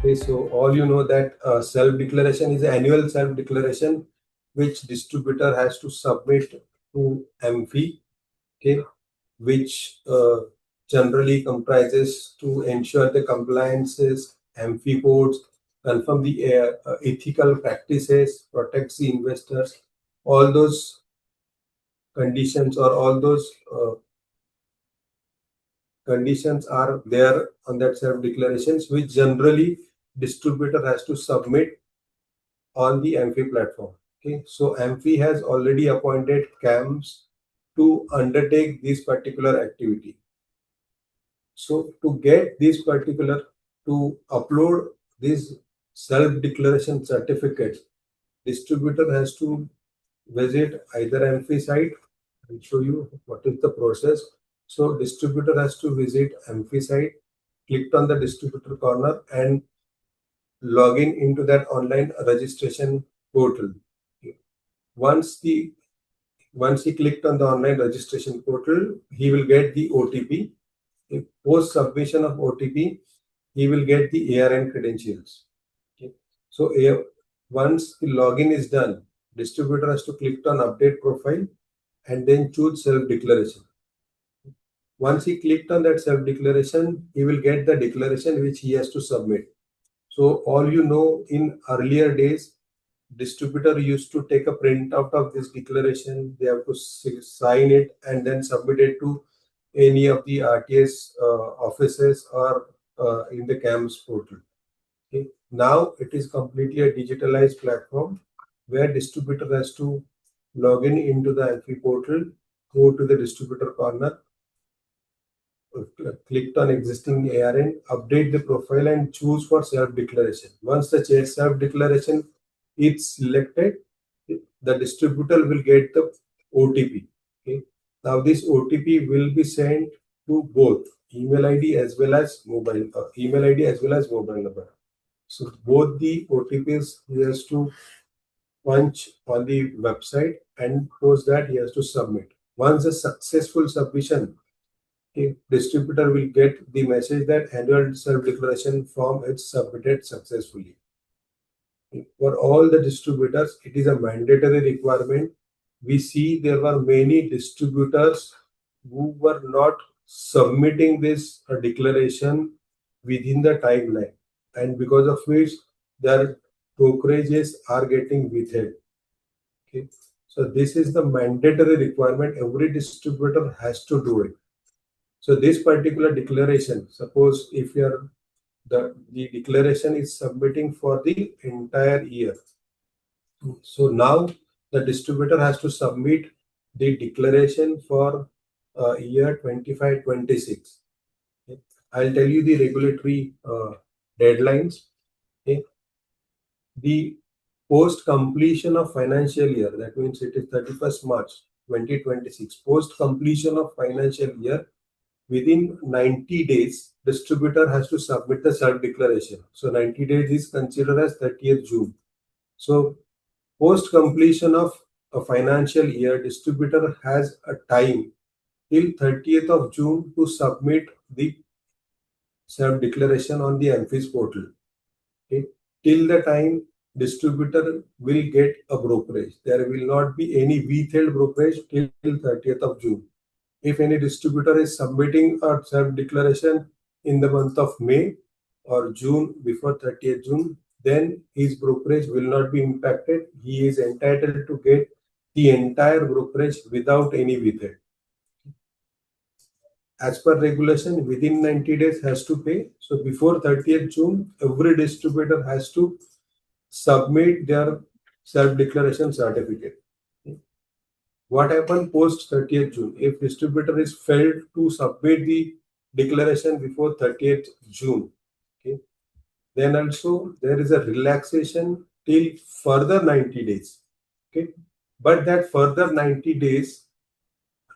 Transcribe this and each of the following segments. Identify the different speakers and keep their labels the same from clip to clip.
Speaker 1: Okay, so all you know that self-declaration is annual self-declaration which distributor has to submit to MFI, okay, which generally comprises to ensure the compliances, MFI codes, confirm the ethical practices, protects the investors, all those conditions or all those conditions are there on that self-declarations, which generally distributor has to submit on the MFI platform. Okay, so MFI has already appointed CAMs to undertake this particular activity. So to get this particular, to upload these self-declaration certificates, distributor has to visit either MFI site. I'll show you what is the process. So distributor has to visit MFI site, click on the distributor corner and log in into that online registration portal. Once he clicked on the online registration portal, he will get the OTP. Post submission of OTP, he will get the ARN credentials. Okay. So once the login is done, distributor has to click on update profile and then choose self-declaration. Once he clicked on that self-declaration, he will get the declaration which he has to submit. So all you know, in earlier days, distributor used to take a printout of this declaration. They have to sign it and then submit it to any of the RTS offices or in the CAMS portal. Okay. Now it is completely a digitalized platform where distributor has to log in into the MFI portal, go to the distributor corner, clicked on existing ARN, update the profile and choose for self-declaration. Once the self-declaration is selected, the distributor will get the OTP. Okay. Now this OTP will be sent to both email ID as well as mobile number. So both the OTPs he has to punch on the website and post that he has to submit. Once a successful submission, distributor will get the message that annual self-declaration form is submitted successfully. For all the distributors, it is a mandatory requirement. We see there were many distributors who were not submitting this declaration within the timeline, and because of which their brokerages are getting withheld. Okay, so this is the mandatory requirement. Every distributor has to do it. So this particular declaration, suppose if the declaration is submitting for the entire year. So now the distributor has to submit the declaration for year 25-26. Okay. I'll tell you the regulatory deadlines. Okay. The post completion of financial year, that means it is 31st March 2026. Post completion of financial year, within 90 days, distributor has to submit the self-declaration. So 90 days is considered as 30th June. So post completion of a financial year, distributor has a time till 30th of June to submit the self-declaration on the MFIS portal. Okay. Till the time distributor will get a brokerage. There will not be any withheld brokerage till 30th of June. If any distributor is submitting a self-declaration in the month of May or June before 30th June, then his brokerage will not be impacted. He is entitled to get the entire brokerage without any withhold. As per regulation, within 90 days has to pay. So before 30th June, every distributor has to submit their self-declaration certificate. What happened post 30th June? If distributor is failed to submit the declaration before 30th June, okay, then also there is a relaxation till further 90 days. Okay, but that further 90 days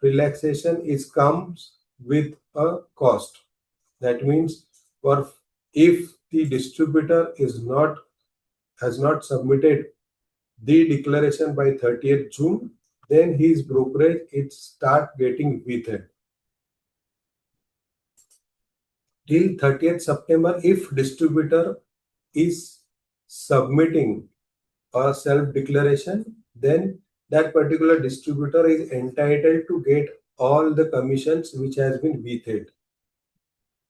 Speaker 1: relaxation comes with a cost. That means if the distributor has not submitted the declaration by 30th June, then his brokerage start getting withheld. Till 30th September, if distributor is submitting a self-declaration, then that particular distributor is entitled to get all the commissions which has been withheld.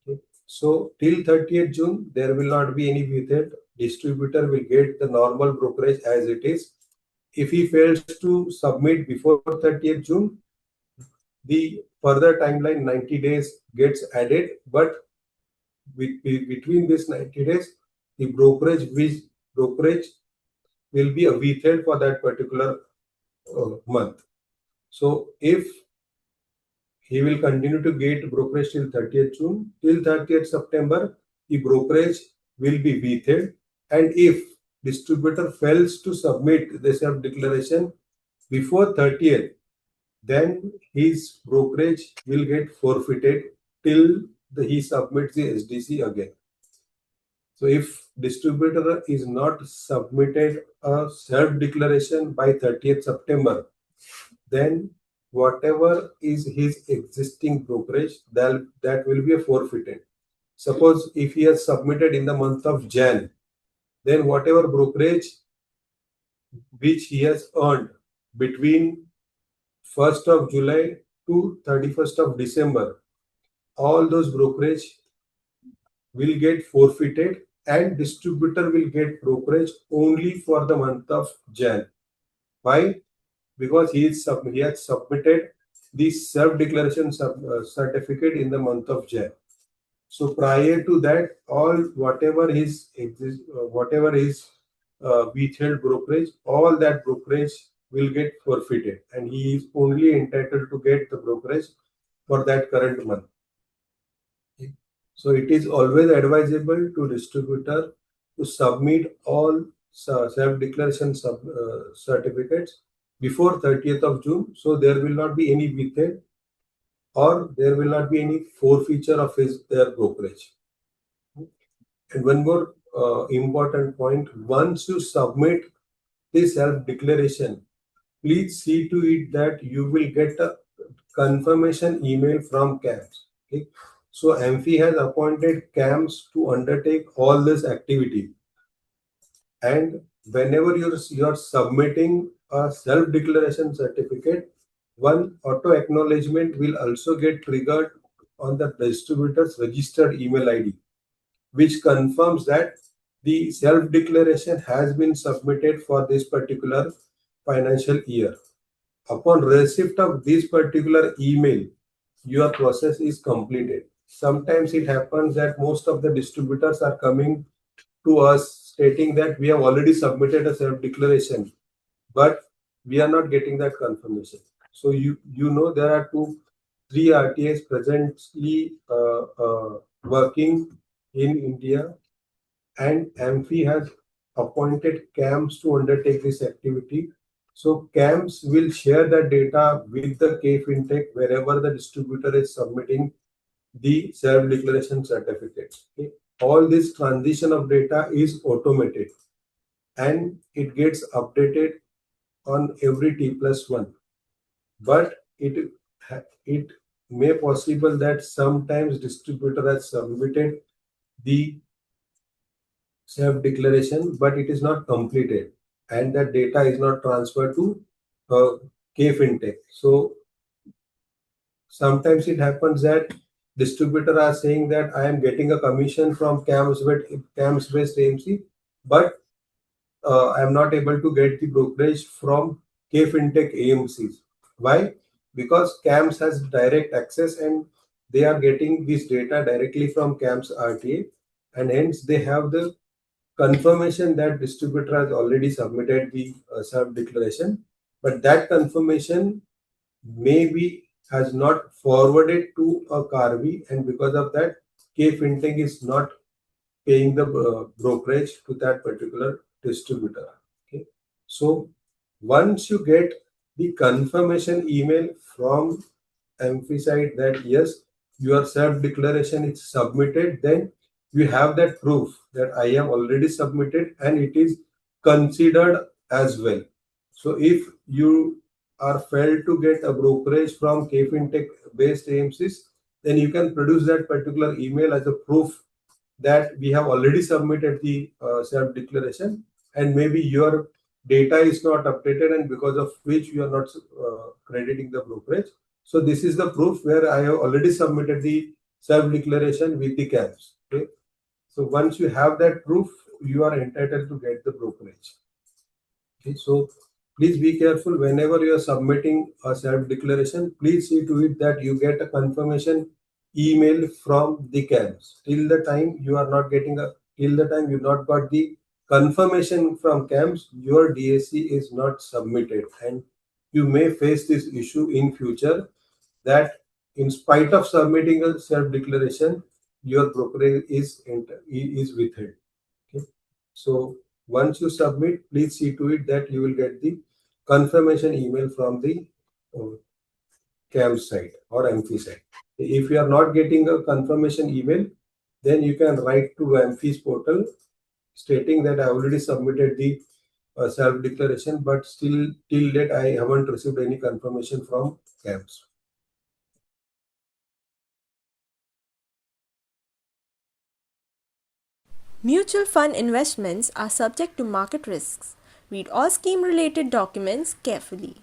Speaker 1: Okay. So till 30th June, there will not be any withheld. Distributor will get the normal brokerage as it is. If he fails to submit before 30th June, the further timeline 90 days gets added, but between this 90 days, the brokerage will be withheld for that particular month. So if he will continue to get brokerage till 30th June, till 30th September, the brokerage will be withheld. And if distributor fails to submit the self-declaration before 30th, then his brokerage will get forfeited till he submits the SDC again. So if distributor is not submitted a self-declaration by 30th September, then whatever is his existing brokerage, that will be forfeited. Suppose if he has submitted in the month of Jan, then whatever brokerage which he has earned between 1st of July to 31st of December, all those brokerage will get forfeited and distributor will get brokerage only for the month of Jan. Why? Because he has submitted the self-declaration certificate in the month of Jan. So prior to that, all whatever his withheld brokerage, all that brokerage will get forfeited, and he is only entitled to get the brokerage for that current month. Okay. So it is always advisable to distributor to submit all self-declaration certificates before 30th of June, so there will not be any withheld or there will not be any forfeiture of their brokerage. And one more important point, once you submit the self-declaration, please see to it that you will get a confirmation email from CAMS. Okay? So AMFI has appointed CAMS to undertake all this activity. And whenever you're submitting a self-declaration certificate, one auto acknowledgement will also get triggered on the distributor's registered email ID, which confirms that the self-declaration has been submitted for this particular financial year. Upon receipt of this particular email, your process is completed. Sometimes it happens that most of the distributors are coming to us stating that we have already submitted a self-declaration, but we are not getting that confirmation. So you know there are 3 RTAs presently working in India, and AMFI has appointed CAMS to undertake this activity. So CAMS will share the data with the K-Fintech wherever the distributor is submitting the self-declaration certificate. Okay. All this transition of data is automated and it gets updated on every T+1. But it may possible that sometimes distributor has submitted the self-declaration, but it is not completed and that data is not transferred to K-Fintech. So sometimes it happens that distributor are saying that I am getting a commission from CAMS-based AMC, but I am not able to get the brokerage from K-Fintech AMCs. Why? Because CAMS has direct access and they are getting this data directly from CAMS RTA, and hence they have the confirmation that distributor has already submitted the self-declaration, but that confirmation maybe has not forwarded to a Carvi, and because of that, K-Fintech is not paying the brokerage to that particular distributor. Okay. So once you get the confirmation email from AMFI side that yes, your self-declaration is submitted, then you have that proof that I have already submitted and it is considered as well. So if you are failed to get a brokerage from K-Fintech based AMCs, then you can produce that particular email as a proof that we have already submitted the self declaration, and maybe your data is not updated, and because of which you are not crediting the brokerage. So this is the proof where I have already submitted the self declaration with the CAMS. Okay. So once you have that proof, you are entitled to get the brokerage. Okay. So please be careful whenever you are submitting a self declaration. Please see to it that you get a confirmation email from the CAMS. Till the time you are not getting a till the time you not got the confirmation from CAMS, your DSC is not submitted, and you may face this issue in future, that in spite of submitting a self declaration, your brokerage is withheld. Okay. So once you submit, please see to it that you will get the confirmation email from the uh, CAM site or MFI site. If you are not getting a confirmation email, then you can write to MFI's portal stating that I already submitted the self declaration, but still till date I haven't received any confirmation from CAMS.
Speaker 2: Mutual fund investments are subject to market risks. Read all scheme related documents carefully.